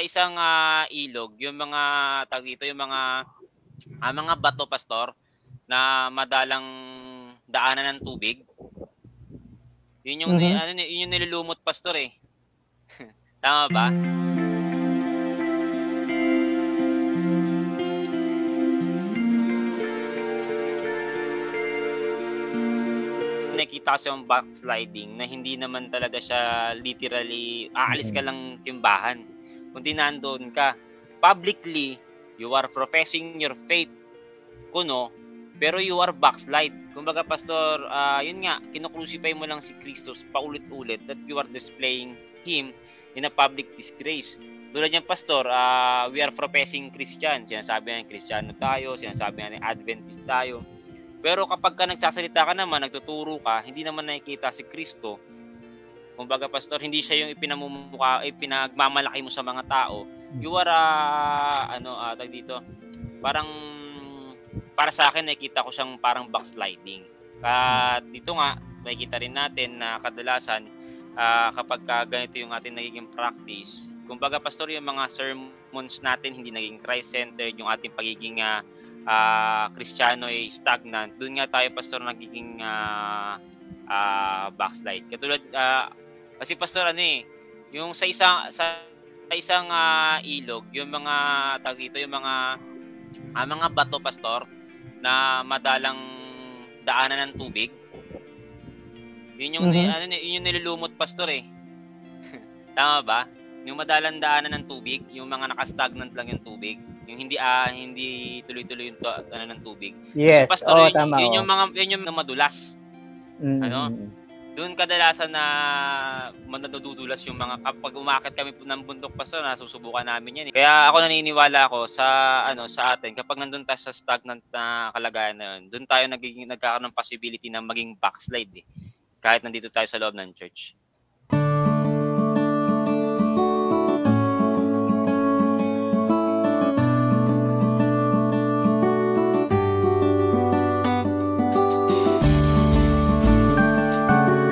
isang ilog, yung mga tawag dito, yung mga bato pastor na madalang daanan ng tubig. Yun yung yun yung nilulumot pastor eh. Tama ba? Nakita ko yung backsliding na hindi naman talaga siya literally aalis ka lang simbahan. Kundi nandoon ka publicly, you are professing your faith kuno, pero you are backslide. Kumbaga pastor, yun nga, kinukrucify mo lang si Kristo paulit-ulit that you are displaying him in a public disgrace. Tulad niyan pastor, we are professing Christian. Sinasabi natin Kristiyano tayo, sinasabi natin Adventist tayo. Pero kapag ka nagsasalita ka naman, nagtuturo ka, hindi naman nakikita si Kristo. Kumbaga pastor, hindi siya yung pinagmamalaki mo sa mga tao. You are tag dito, parang para sa akin nakikita ko siyang parang backsliding. At dito nga, makikita rin natin na kadalasan kapag ganito yung ating nagiging practice, kumbaga pastor, yung mga sermons natin hindi naging Christ-centered, yung ating pagiging Kristiyano ay stagnant. Doon nga tayo pastor nagiging backslide. Katulad kasi pastor yung sa isang ilog, yung mga tawag dito, yung mga bato pastor na madalang daanan ng tubig. Yun yung yun yung nilulumot pastor eh. Tama ba? Yung madalang daanan ng tubig, yung mga naka-stagnant lang yung tubig, yung hindi tuloy-tuloy yung ng tubig. Yes. So, pastor, tama. Yun yung madulas. Doon kadalasan na nadudulas yung mga kapag umaakit kami ng bundok pastor, nasusubukan namin yan. Kaya ako naniniwala ako sa atin kapag nandun tayo sa stagnant na kalagayan na yun, doon tayo nagkakaroon ng possibility na maging backslide kahit nandito tayo sa loob ng church.